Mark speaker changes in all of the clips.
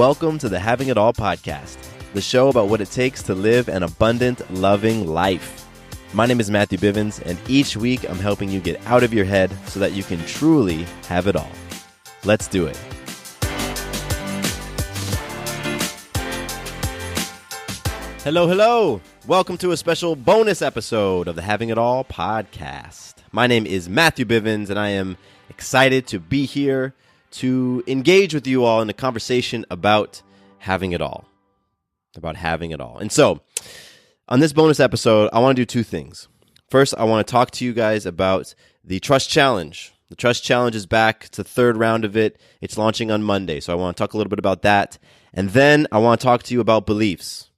Speaker 1: Welcome to the Having It All podcast, the show about what it takes to live an abundant, loving life. My name is Matthew Bivens, and each week I'm helping you get out of your head so that you can truly have it all. Let's do it. Hello. Welcome to a special bonus episode of the Having It All podcast. My name is Matthew Bivens, and I am excited to be here to engage with you all in a conversation about having it all. And so, on this bonus episode, I want to do two things. First, I want to talk to you guys about the Trust Challenge. The Trust Challenge is back. It's the third round of it. It's launching on Monday, so I want to talk a little bit about that. And then I want to talk to you about beliefs,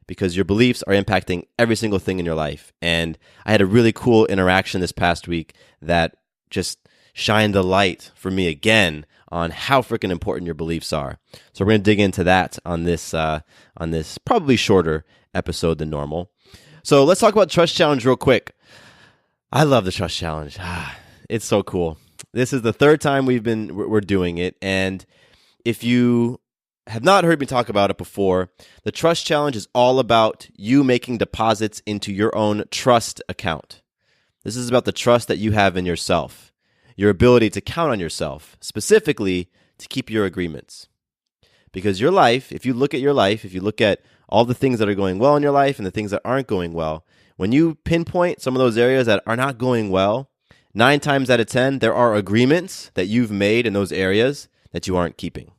Speaker 1: because your beliefs are impacting every single thing in your life. And I had a really cool interaction this past week that just shined the light for me again on how freaking important your beliefs are. So we're going to dig into that on this probably shorter episode than normal. So let's talk about Trust Challenge real quick. I love the Trust Challenge. It's so cool. This is the third time we're doing it, and if you have not heard me talk about it before, the Trust Challenge is all about you making deposits into your own trust account. This is about the trust that you have in yourself, your ability to count on yourself, specifically to keep your agreements. Because your life, if you look at all the things that are going well in your life and the things that aren't going well, when you pinpoint some of those areas that are not going well, 9 times out of 10, there are agreements that you've made in those areas that you aren't keeping.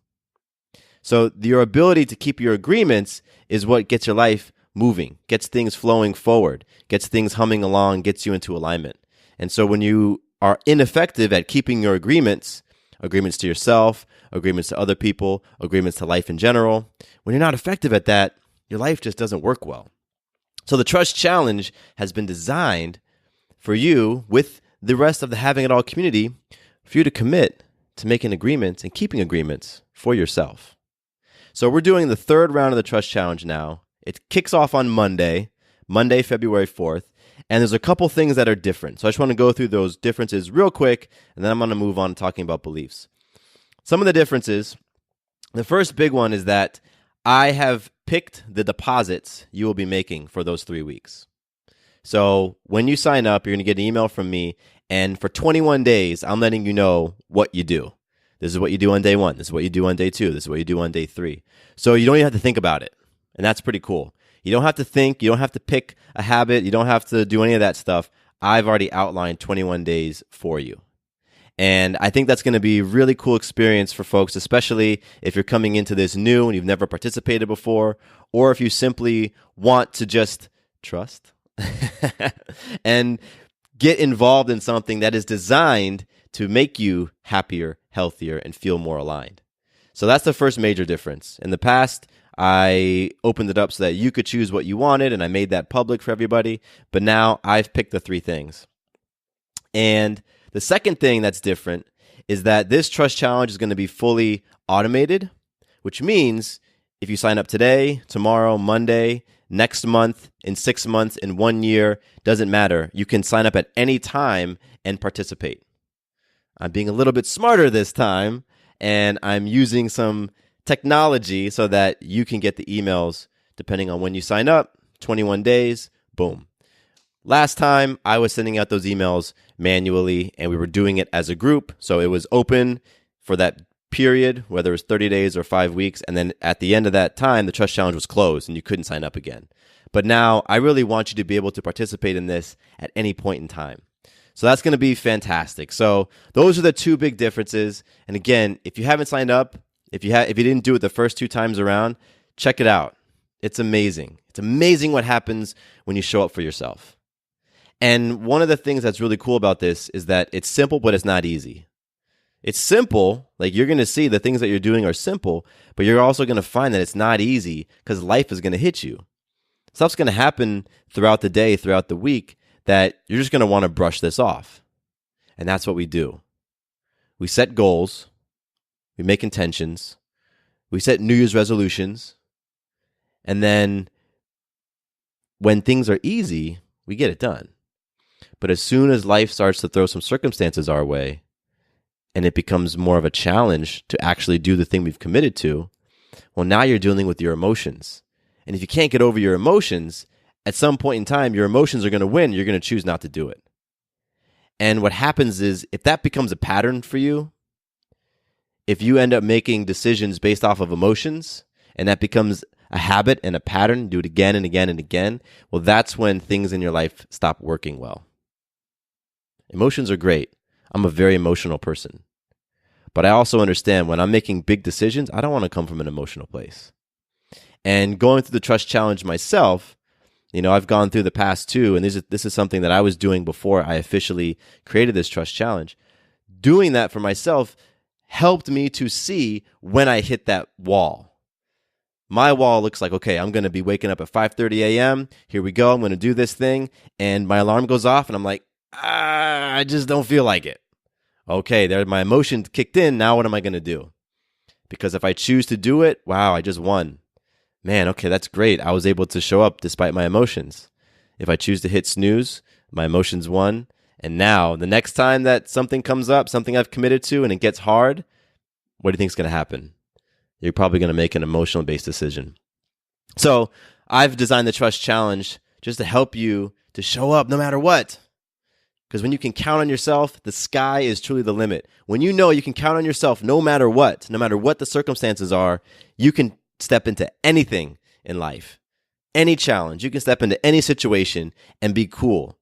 Speaker 1: So your ability to keep your agreements is what gets your life moving, gets things flowing forward, gets things humming along, gets you into alignment. And so when you are ineffective at keeping your agreements to yourself, agreements to other people, agreements to life in general, when you're not effective at that, your life just doesn't work well. So the Trust Challenge has been designed for you, with the rest of the Having It All community, for you to commit to making agreements and keeping agreements for yourself. So we're doing the third round of the Trust Challenge now. It kicks off on Monday, February 4th, and there's a couple things that are different. So I just want to go through those differences real quick, and then I'm going to move on to talking about beliefs. Some of the differences, the first big one is that I have picked the deposits you will be making for those 3 weeks. So when you sign up, you're going to get an email from me, and for 21 days, I'm letting you know what you do. This is what you do on day 1. This is what you do on day 2. This is what you do on day 3. So you don't even have to think about it, and that's pretty cool. You don't have to think. You don't have to pick a habit. You don't have to do any of that stuff. I've already outlined 21 days for you. And I think that's going to be a really cool experience for folks, especially if you're coming into this new and you've never participated before, or if you simply want to just trust and get involved in something that is designed to make you happier, healthier, and feel more aligned. So that's the first major difference. In the past, I opened it up so that you could choose what you wanted, and I made that public for everybody. But now I've picked the 3 things. And the second thing that's different is that this Trust Challenge is going to be fully automated, which means if you sign up today, tomorrow, Monday, next month, in 6 months, in 1 year, doesn't matter. You can sign up at any time and participate. I'm being a little bit smarter this time, and I'm using some technology so that you can get the emails depending on when you sign up, 21 days, boom. Last time, I was sending out those emails manually, and we were doing it as a group, so it was open for that period, whether it was 30 days or 5 weeks, and then at the end of that time, the Trust Challenge was closed, and you couldn't sign up again. But now, I really want you to be able to participate in this at any point in time. So that's going to be fantastic. So those are the 2 big differences. And again, if you haven't signed up, if you didn't do it the first 2 times around, check it out. It's amazing. It's amazing what happens when you show up for yourself. And one of the things that's really cool about this is that it's simple, but it's not easy. It's simple, like you're going to see the things that you're doing are simple, but you're also going to find that it's not easy because life is going to hit you. Stuff's going to happen throughout the day, throughout the week, that you're just going to want to brush this off. And that's what we do. We set goals. We make intentions. We set New Year's resolutions. And then when things are easy, we get it done. But as soon as life starts to throw some circumstances our way, and it becomes more of a challenge to actually do the thing we've committed to, Well, now you're dealing with your emotions. And if you can't get over your emotions, at some point in time, your emotions are going to win. You're going to choose not to do it. And what happens is, if that becomes a pattern for you, if you end up making decisions based off of emotions, and that becomes a habit and a pattern, do it again and again and again, well, that's when things in your life stop working well. Emotions are great. I'm a very emotional person. But I also understand when I'm making big decisions, I don't want to come from an emotional place. And going through the trust challenge myself, I've gone through the past two, and this is something that I was doing before I officially created this trust challenge. Doing that for myself helped me to see when I hit that wall. My wall looks like, okay, I'm going to be waking up at 5:30 a.m. Here we go. I'm going to do this thing. And my alarm goes off, and I'm like, I just don't feel like it. Okay, there, my emotion kicked in. Now what am I going to do? Because if I choose to do it, wow, I just won. Man, okay, that's great. I was able to show up despite my emotions. If I choose to hit snooze, my emotions won. And now, the next time that something comes up, something I've committed to, and it gets hard, what do you think is going to happen? You're probably going to make an emotional-based decision. So I've designed the Trust Challenge just to help you to show up no matter what. Because when you can count on yourself, the sky is truly the limit. When you know you can count on yourself no matter what the circumstances are, you can step into anything in life, any challenge. You can step into any situation and be cool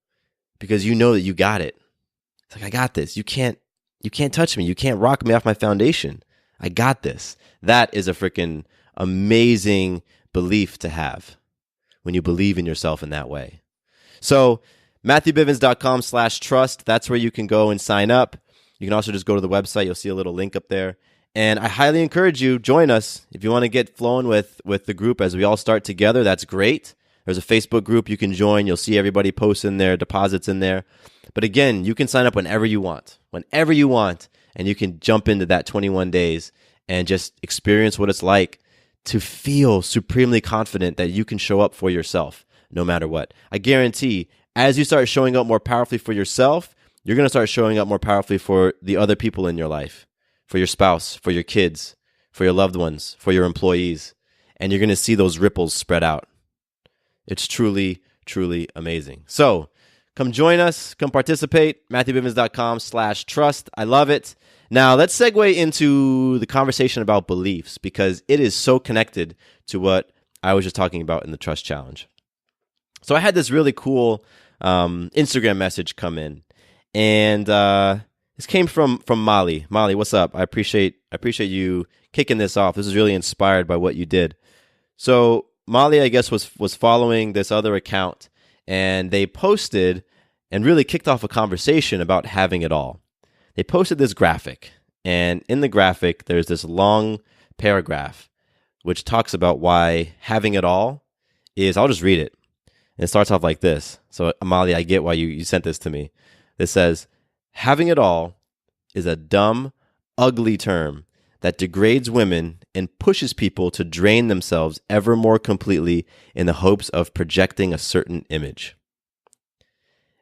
Speaker 1: because you know that you got it. It's like, I got this. You can't touch me. You can't rock me off my foundation. I got this. That is a freaking amazing belief to have when you believe in yourself in that way. So MatthewBivens.com/trust. That's where you can go and sign up. You can also just go to the website. You'll see a little link up there. And I highly encourage you, join us. If you want to get flowing with the group as we all start together, that's great. There's a Facebook group you can join. You'll see everybody posting their deposits in there. But again, you can sign up whenever you want, and you can jump into that 21 days and just experience what it's like to feel supremely confident that you can show up for yourself no matter what. I guarantee as you start showing up more powerfully for yourself, you're going to start showing up more powerfully for the other people in your life, for your spouse, for your kids, for your loved ones, for your employees, and you're going to see those ripples spread out. It's truly, truly amazing. So come join us, come participate, MatthewBivens.com/trust. I love it. Now let's segue into the conversation about beliefs because it is so connected to what I was just talking about in the Trust Challenge. So I had this really cool Instagram message come in, and this came from Molly. Molly, what's up? I appreciate you kicking this off. This is really inspired by what you did. So Molly, I guess, was following this other account, and they posted and really kicked off a conversation about having it all. They posted this graphic, and in the graphic, there's this long paragraph which talks about why having it all is, I'll just read it. And it starts off like this. So, Molly, I get why you sent this to me. It says, having it all is a dumb, ugly term that degrades women and pushes people to drain themselves ever more completely in the hopes of projecting a certain image.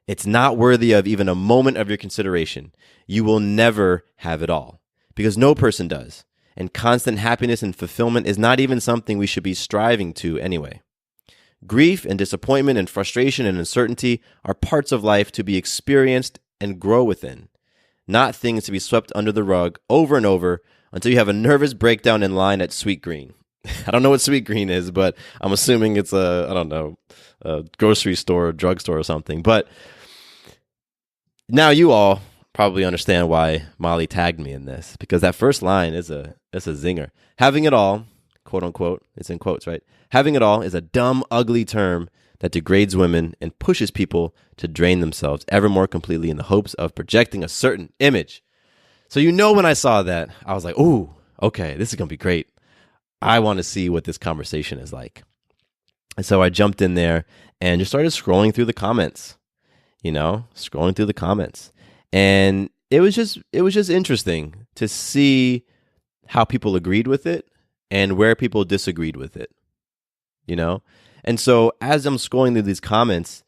Speaker 1: It's not worthy of even a moment of your consideration. You will never have it all because no person does. And constant happiness and fulfillment is not even something we should be striving to anyway. Grief and disappointment and frustration and uncertainty are parts of life to be experienced and grow within, not things to be swept under the rug over and over until you have a nervous breakdown in line at Sweet Green. I don't know what Sweet Green is, but I'm assuming it's a grocery store or drugstore or something. But now you all probably understand why Molly tagged me in this, because that first line is a zinger. Having it all, quote unquote, it's in quotes, right? Having it all is a dumb, ugly term that degrades women and pushes people to drain themselves ever more completely in the hopes of projecting a certain image. So when I saw that, I was like, ooh, okay, this is going to be great. I want to see what this conversation is like. And so I jumped in there and just started scrolling through the comments, And it was just interesting to see how people agreed with it and where people disagreed with it, And so as I'm scrolling through these comments,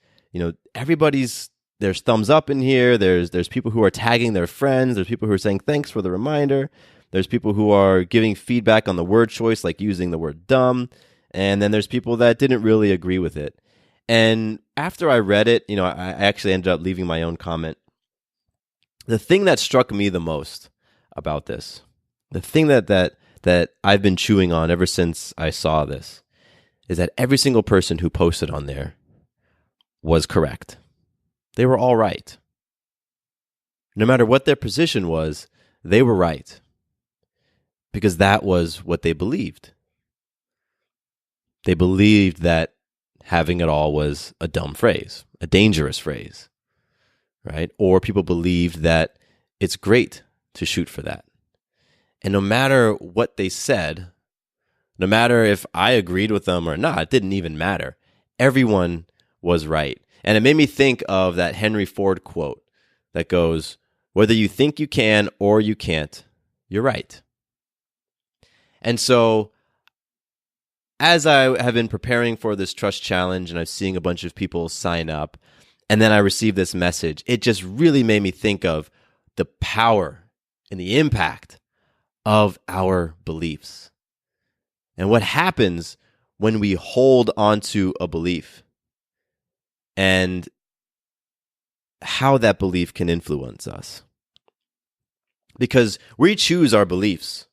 Speaker 1: there's thumbs up in here. There's people who are tagging their friends. There's people who are saying, thanks for the reminder. There's people who are giving feedback on the word choice, like using the word dumb. And then there's people that didn't really agree with it. And after I read it, I actually ended up leaving my own comment. The thing that struck me the most about this, the thing that I've been chewing on ever since I saw this, is that every single person who posted on there was correct. They were all right. No matter what their position was, they were right. Because that was what they believed. They believed that having it all was a dumb phrase, a dangerous phrase, right? Or people believed that it's great to shoot for that. And no matter what they said, no matter if I agreed with them or not, it didn't even matter. Everyone was right. And it made me think of that Henry Ford quote that goes, "Whether you think you can or you can't, you're right." And so as I have been preparing for this trust challenge and I'm seeing a bunch of people sign up, and then I received this message, it just really made me think of the power and the impact of our beliefs. And what happens when we hold onto a belief and how that belief can influence us. Because we choose our beliefs.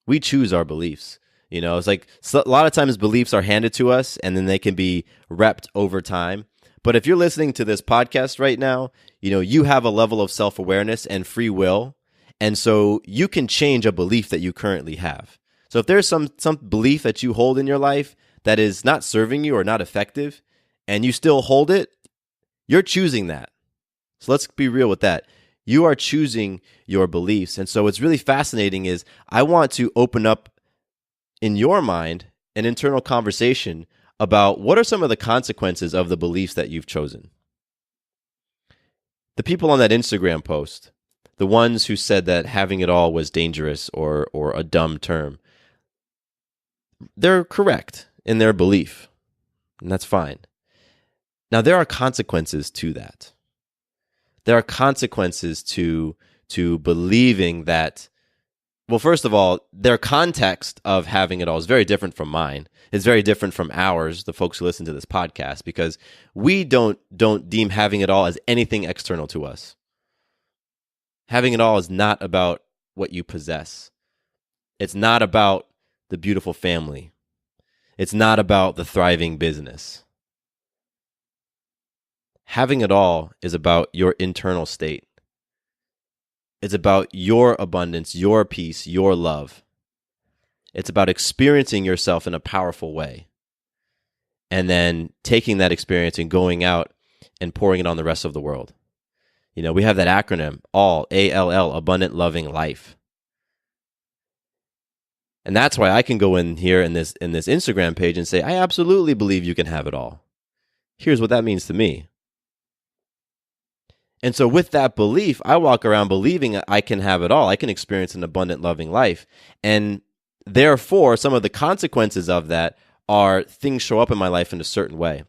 Speaker 1: We choose our beliefs. It's like a lot of times beliefs are handed to us and then they can be repped over time. But if you're listening to this podcast right now, you have a level of self-awareness and free will. And so you can change a belief that you currently have. So if there's some belief that you hold in your life that is not serving you or not effective, and you still hold it, you're choosing that. So let's be real with that. You are choosing your beliefs. And so what's really fascinating is I want to open up in your mind an internal conversation about what are some of the consequences of the beliefs that you've chosen. The people on that Instagram post, the ones who said that having it all was dangerous or a dumb term, they're correct in their belief, and that's fine. Now, there are consequences to that. There are consequences to believing that, well, first of all, their context of having it all is very different from mine. It's very different from ours, the folks who listen to this podcast, because we don't deem having it all as anything external to us. Having it all is not about what you possess. It's not about the beautiful family. It's not about the thriving business. Having it all is about your internal state. It's about your abundance, your peace, your love. It's about experiencing yourself in a powerful way. And then taking that experience and going out and pouring it on the rest of the world. We have that acronym, ALL, A-L-L, Abundant Loving Life. And that's why I can go in here in this Instagram page and say, I absolutely believe you can have it all. Here's what that means to me. And so with that belief, I walk around believing I can have it all. I can experience an abundant, loving life. And therefore, some of the consequences of that are things show up in my life in a certain way.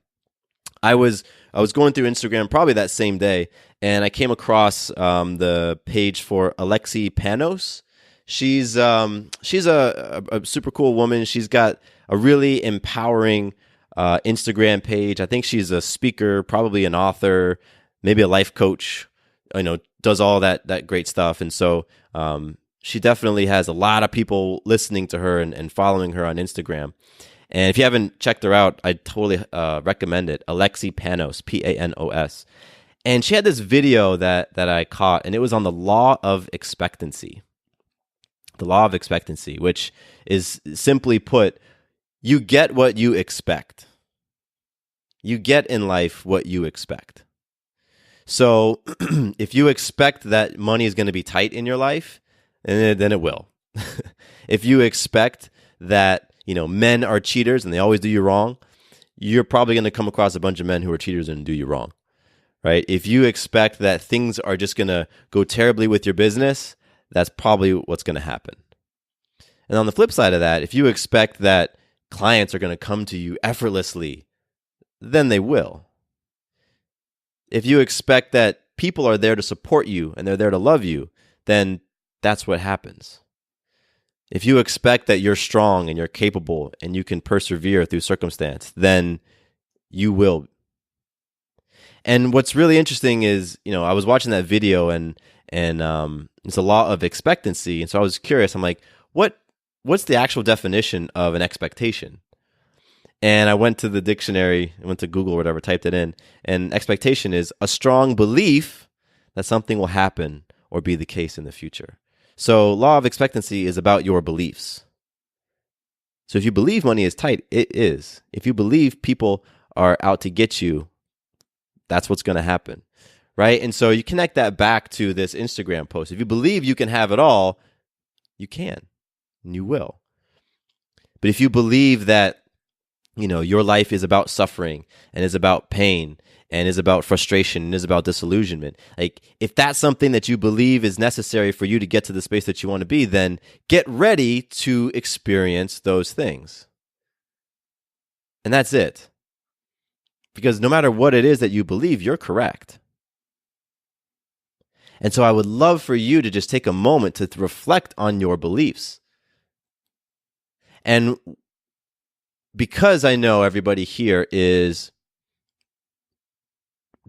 Speaker 1: I was going through Instagram probably that same day, and I came across the page for Alexi Panos. She's a super cool woman. She's got a really empowering Instagram page. I think she's a speaker, probably an author, maybe a life coach. Does all that great stuff. And so she definitely has a lot of people listening to her and following her on Instagram. And if you haven't checked her out, I totally recommend it. Alexi Panos, Panos. And she had this video that I caught, and it was on the law of expectancy. The law of expectancy, which is simply put, you get what you expect. You get in life what you expect. So if you expect that money is going to be tight in your life, then it will. If you expect that men are cheaters and they always do you wrong, you're probably going to come across a bunch of men who are cheaters and do you wrong, right? If you expect that things are just going to go terribly with your business, that's probably what's going to happen. And on the flip side of that, if you expect that clients are going to come to you effortlessly, then they will. If you expect that people are there to support you and they're there to love you, then that's what happens. If you expect that you're strong and you're capable and you can persevere through circumstance, then you will. And what's really interesting is, I was watching that video and it's a law of expectancy. And so I was curious. I'm like, what's the actual definition of an expectation? And I went to the dictionary, I went to Google or whatever, typed it in. And expectation is a strong belief that something will happen or be the case in the future. So law of expectancy is about your beliefs. So if you believe money is tight, it is. If you believe people are out to get you, that's what's going to happen, right? And so you connect that back to this Instagram post. If you believe you can have it all, you can, and you will. But if you believe that, your life is about suffering and is about pain and is about frustration and is about disillusionment, like if that's something that you believe is necessary for you to get to the space that you want to be, then get ready to experience those things. And that's it. Because no matter what it is that you believe, you're correct. And so I would love for you to just take a moment to reflect on your beliefs. And because I know everybody here is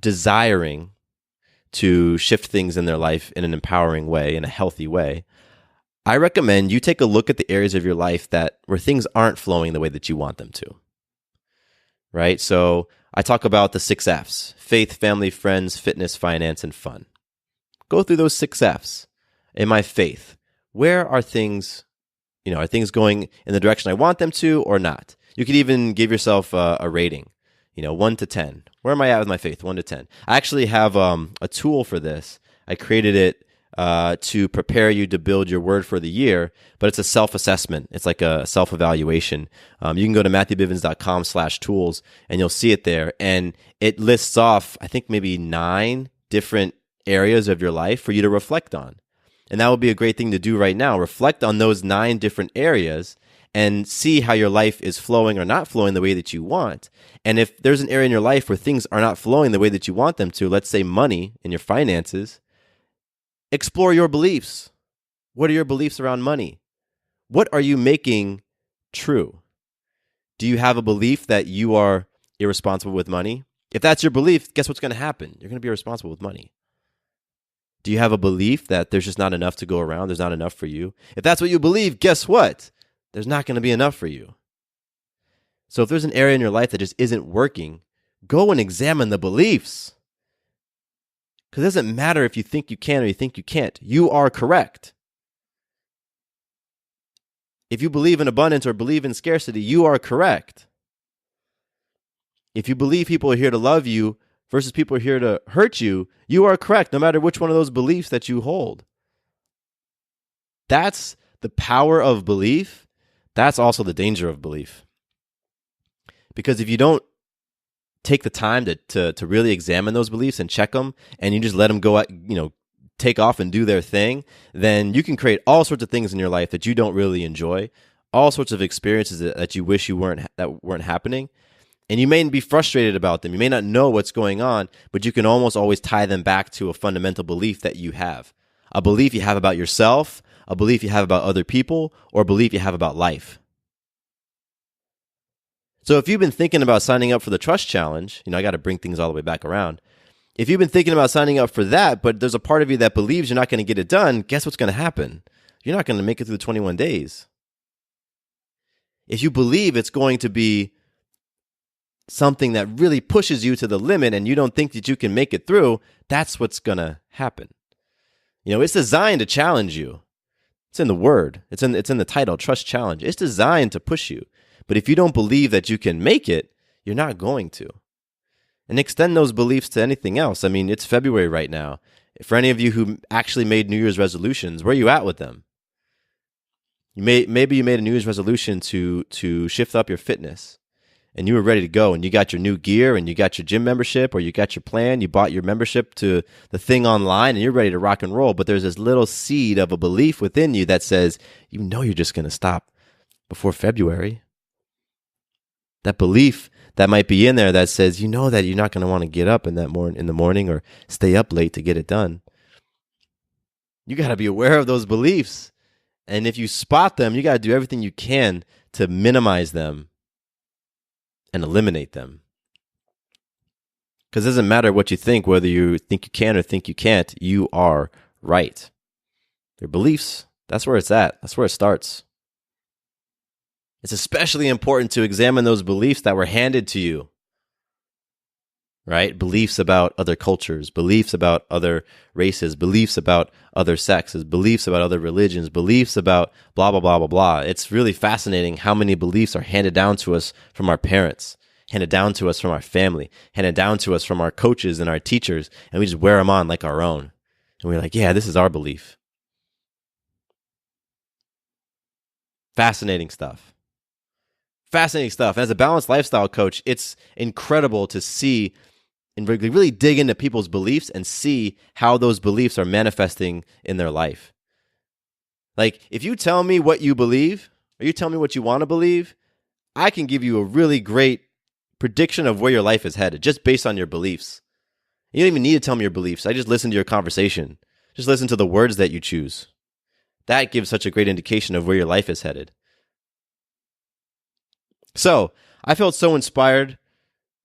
Speaker 1: desiring to shift things in their life in an empowering way, in a healthy way, I recommend you take a look at the areas of your life where things aren't flowing the way that you want them to. Right? So I talk about the 6 F's: faith, family, friends, fitness, finance, and fun. Go through those 6 F's. In my faith, where are things, are things going in the direction I want them to or not? You could even give yourself a rating, 1 to 10. Where am I at with my faith? 1 to 10. I actually have a tool for this. I created it to prepare you to build your word for the year, but it's a self-assessment. It's like a self-evaluation. You can go to MatthewBivens.com/tools and you'll see it there. And it lists off, I think maybe 9 different areas of your life for you to reflect on. And that would be a great thing to do right now. Reflect on those 9 different areas and see how your life is flowing or not flowing the way that you want. And if there's an area in your life where things are not flowing the way that you want them to, let's say money and your finances, explore your beliefs. What are your beliefs around money? What are you making true? Do you have a belief that you are irresponsible with money? If that's your belief, guess what's going to happen? You're going to be irresponsible with money. Do you have a belief that there's just not enough to go around? There's not enough for you? If that's what you believe, guess what? There's not going to be enough for you. So if there's an area in your life that just isn't working, go and examine the beliefs. Because it doesn't matter if you think you can or you think you can't. You are correct. If you believe in abundance or believe in scarcity, you are correct. If you believe people are here to love you versus people are here to hurt you, you are correct, no matter which one of those beliefs that you hold. That's the power of belief. That's also the danger of belief. Because if you don't take the time to really examine those beliefs and check them, and you just let them go, take off and do their thing, then you can create all sorts of things in your life that you don't really enjoy, all sorts of experiences that you wish that weren't happening. And you may be frustrated about them. You may not know what's going on, but you can almost always tie them back to a fundamental belief that you have. A belief you have about yourself, a belief you have about other people, or a belief you have about life. So if you've been thinking about signing up for the Trust Challenge, I got to bring things all the way back around. If you've been thinking about signing up for that, but there's a part of you that believes you're not going to get it done, guess what's going to happen? You're not going to make it through the 21 days. If you believe it's going to be something that really pushes you to the limit and you don't think that you can make it through, that's what's going to happen. It's designed to challenge you. It's in the word. It's in the title, Trust Challenge. It's designed to push you. But if you don't believe that you can make it, you're not going to. And extend those beliefs to anything else. I mean, it's February right now. For any of you who actually made New Year's resolutions, where are you at with them? Maybe you made a New Year's resolution to shift up your fitness, and you were ready to go, and you got your new gear, and you got your gym membership, or you got your plan, you bought your membership to the thing online, and you're ready to rock and roll. But there's this little seed of a belief within you that says, you're just going to stop before February. That belief that might be in there that says, that you're not going to want to get up in the morning or stay up late to get it done. You got to be aware of those beliefs And if you spot them, you got to do everything you can to minimize them and eliminate them. Because it doesn't matter what you think, whether you think you can or think you can't, you are right. Your beliefs, that's where it's at. That's where it starts. It's especially important to examine those beliefs that were handed to you, right? Beliefs about other cultures, beliefs about other races, beliefs about other sexes, beliefs about other religions, beliefs about blah, blah, blah, blah, blah. It's really fascinating how many beliefs are handed down to us from our parents, handed down to us from our family, handed down to us from our coaches and our teachers, and we just wear them on like our own. And we're like, yeah, this is our belief. Fascinating stuff. Fascinating stuff. As a balanced lifestyle coach, it's incredible to see and really dig into people's beliefs and see how those beliefs are manifesting in their life. Like, if you tell me what you believe, or you tell me what you want to believe, I can give you a really great prediction of where your life is headed just based on your beliefs. You don't even need to tell me your beliefs. I just listen to your conversation. Just listen to the words that you choose. That gives such a great indication of where your life is headed. So I felt so inspired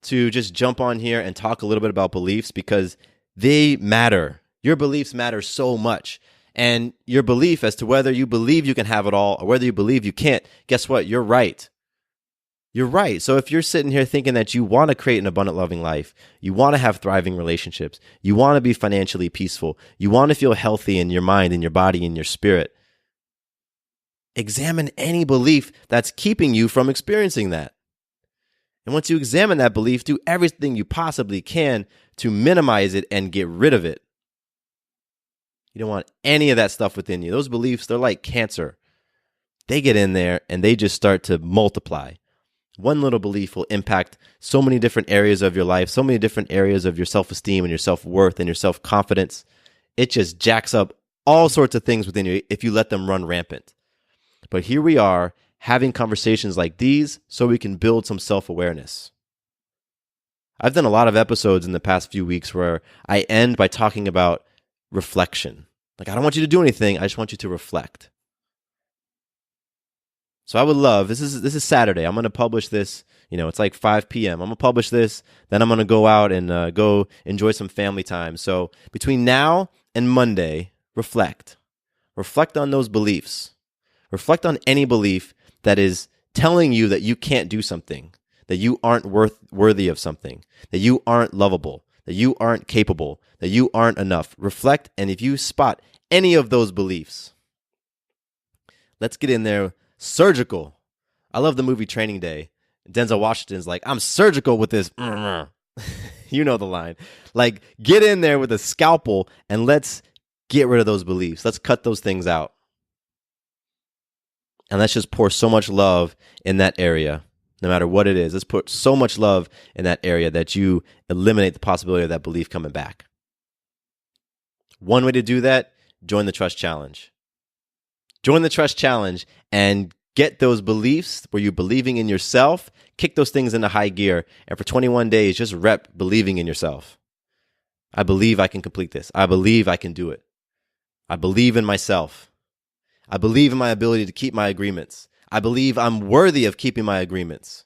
Speaker 1: to just jump on here and talk a little bit about beliefs because they matter. Your beliefs matter so much. And your belief as to whether you believe you can have it all or whether you believe you can't, guess what? You're right. You're right. So if you're sitting here thinking that you want to create an abundant, loving life, you want to have thriving relationships, you want to be financially peaceful, you want to feel healthy in your mind, in your body, in your spirit, examine any belief that's keeping you from experiencing that. And once you examine that belief, do everything you possibly can to minimize it and get rid of it. You don't want any of that stuff within you. Those beliefs, they're like cancer. They get in there and they just start to multiply. One little belief will impact so many different areas of your life, so many different areas of your self-esteem and your self-worth and your self-confidence. It just jacks up all sorts of things within you if you let them run rampant. But here we are having conversations like these so we can build some self-awareness. I've done a lot of episodes in the past few weeks where I end by talking about reflection. Like, I don't want you to do anything. I just want you to reflect. So I would love, this is Saturday. I'm going to publish this, it's like 5 p.m. I'm going to publish this. Then I'm going to go out and go enjoy some family time. So between now and Monday, reflect. Reflect on those beliefs. Reflect on any belief that is telling you that you can't do something, that you aren't worthy of something, that you aren't lovable, that you aren't capable, that you aren't enough. Reflect, and if you spot any of those beliefs, let's get in there surgical. I love the movie Training Day. Denzel Washington's like, I'm surgical with this. You know the line. Like, get in there with a scalpel and let's get rid of those beliefs. Let's cut those things out. And let's just pour so much love in that area, no matter what it is. Let's put so much love in that area that you eliminate the possibility of that belief coming back. One way to do that, join the Trust Challenge. Join the Trust Challenge and get those beliefs where you're believing in yourself, kick those things into high gear, and for 21 days, just rep believing in yourself. I believe I can complete this. I believe I can do it. I believe in myself. I believe in my ability to keep my agreements. I believe I'm worthy of keeping my agreements.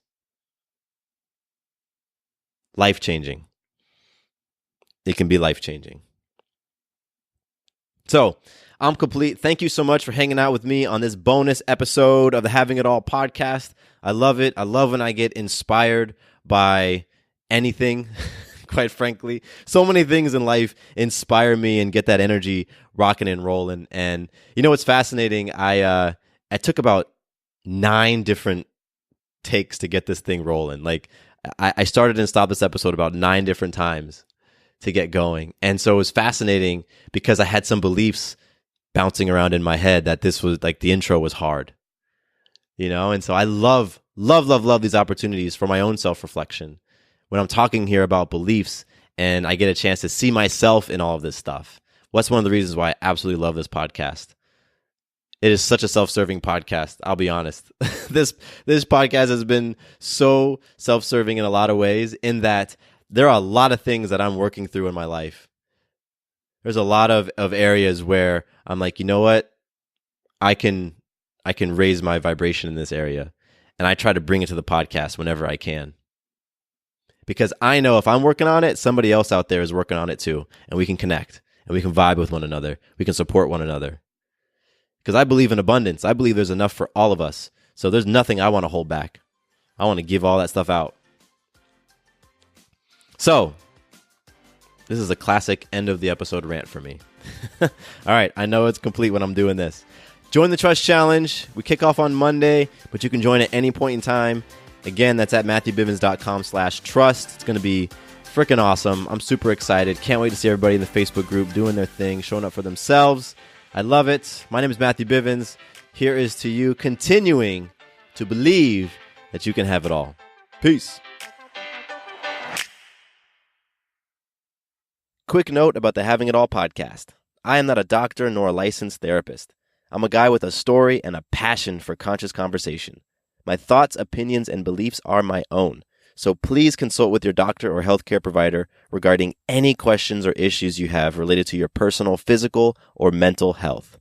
Speaker 1: Life-changing. It can be life-changing. So, I'm complete. Thank you so much for hanging out with me on this bonus episode of the Having It All podcast. I love it. I love when I get inspired by anything, quite frankly. So many things in life inspire me and get that energy rocking and rolling. And you know what's fascinating? I took about 9 different takes to get this thing rolling. Like, I started and stopped this episode about 9 different times to get going. And so it was fascinating because I had some beliefs bouncing around in my head that this was like the intro was hard, and so I love these opportunities for my own self-reflection when I'm talking here about beliefs and I get a chance to see myself in all of this stuff. What's one of the reasons why I absolutely love this podcast? It is such a self-serving podcast. I'll be honest. This podcast has been so self-serving in a lot of ways, in that there are a lot of things that I'm working through in my life. There's a lot of areas where I'm like, you know what? I can raise my vibration in this area, and I try to bring it to the podcast whenever I can. Because I know if I'm working on it, somebody else out there is working on it too, and we can connect, and we can vibe with one another. We can support one another. Because I believe in abundance. I believe there's enough for all of us. So there's nothing I want to hold back. I want to give all that stuff out. So, this is a classic end of the episode rant for me. All right, I know it's complete when I'm doing this. Join the Trust Challenge. We kick off on Monday, but you can join at any point in time. Again, that's at MatthewBivens.com/trust. It's going to be freaking awesome. I'm super excited. Can't wait to see everybody in the Facebook group doing their thing, showing up for themselves. I love it. My name is Matthew Bivens. Here is to you continuing to believe that you can have it all. Peace. Quick note about the Having It All podcast. I am not a doctor nor a licensed therapist. I'm a guy with a story and a passion for conscious conversation. My thoughts, opinions, and beliefs are my own. So please consult with your doctor or healthcare provider regarding any questions or issues you have related to your personal, physical, or mental health.